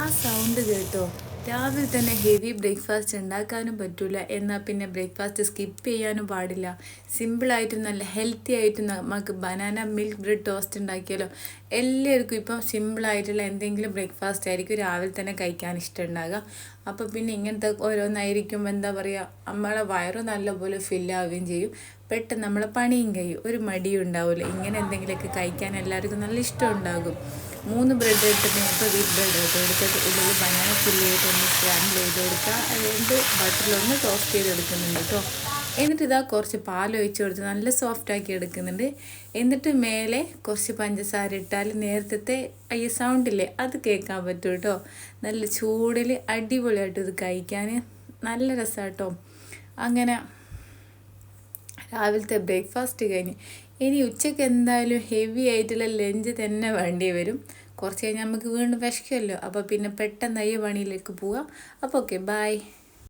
ആ സൗണ്ട് കേട്ടോ, രാവിലെ തന്നെ ഹെവി ബ്രേക്ക്ഫാസ്റ്റ് ഉണ്ടാക്കാനും പറ്റില്ല, എന്നാൽ പിന്നെ ബ്രേക്ക്ഫാസ്റ്റ് സ്കിപ്പ് ചെയ്യാനും പാടില്ല. സിമ്പിളായിട്ടും നല്ല ഹെൽത്തി ആയിട്ടും നമുക്ക് ബനാന മിൽക്ക് ബ്രെഡ് ടോസ്റ്റ് ഉണ്ടാക്കിയാലോ. എല്ലാവർക്കും ഇപ്പം സിമ്പിളായിട്ടുള്ള എന്തെങ്കിലും ബ്രേക്ക്ഫാസ്റ്റ് ആയിരിക്കും രാവിലെ തന്നെ കഴിക്കാൻ ഇഷ്ടമുണ്ടാകുക. അപ്പോൾ പിന്നെ ഇങ്ങനത്തെ ഓരോന്നായിരിക്കും എന്താ പറയുക, നമ്മളെ വയറ് നല്ലപോലെ ഫില്ലാവുകയും ചെയ്യും, പെട്ടെന്ന് നമ്മളെ പണിയും കഴിയും, ഒരു മടിയും ഉണ്ടാവില്ല. ഇങ്ങനെ എന്തെങ്കിലുമൊക്കെ കഴിക്കാൻ എല്ലാവർക്കും നല്ല ഇഷ്ടമുണ്ടാകും. 3 ബ്രെഡ് എടുത്തിട്ട് ഇപ്പോൾ വീറ്റ് ബ്രെഡ് എടുത്തിട്ട് ഉള്ളിൽ ബനാന ഫില്ല് ചെയ്തിട്ട് ഒന്ന് സ്ക്രാമ്പിൾ ചെയ്ത് കൊടുക്കുക. അതുകൊണ്ട് ബട്ടറിലൊന്ന് ടോസ്റ്റ് ചെയ്ത് എടുക്കുന്നുണ്ട് കേട്ടോ. എന്നിട്ട് ഇതാ കുറച്ച് പാൽ ഒഴിച്ച് കൊടുത്ത് നല്ല സോഫ്റ്റാക്കി എടുക്കുന്നുണ്ട്. എന്നിട്ട് മേലെ കുറച്ച് പഞ്ചസാര ഇട്ടാൽ നേരത്തെ ഈ സൗണ്ടില്ലേ അത് കേൾക്കാൻ പറ്റും കേട്ടോ. നല്ല ചൂടിൽ അടിപൊളിയായിട്ട് ഇത് കഴിക്കാൻ നല്ല രസമാണ് കേട്ടോ. അങ്ങനെ രാവിലത്തെ ബ്രേക്ക്ഫാസ്റ്റ് കഴിഞ്ഞ് ഇനി ഉച്ചയ്ക്ക് എന്തായാലും ഹെവി ആയിട്ടുള്ള ലഞ്ച് തന്നെ വേണ്ടി വരും. കുറച്ച് കഴിഞ്ഞാൽ നമുക്ക് വീണ്ടും വിശക്കുമല്ലോ. അപ്പോൾ പിന്നെ പെട്ടെന്ന് ഈ പണിയിലേക്ക് പോവാം. അപ്പോൾ ഓക്കെ, ബൈ.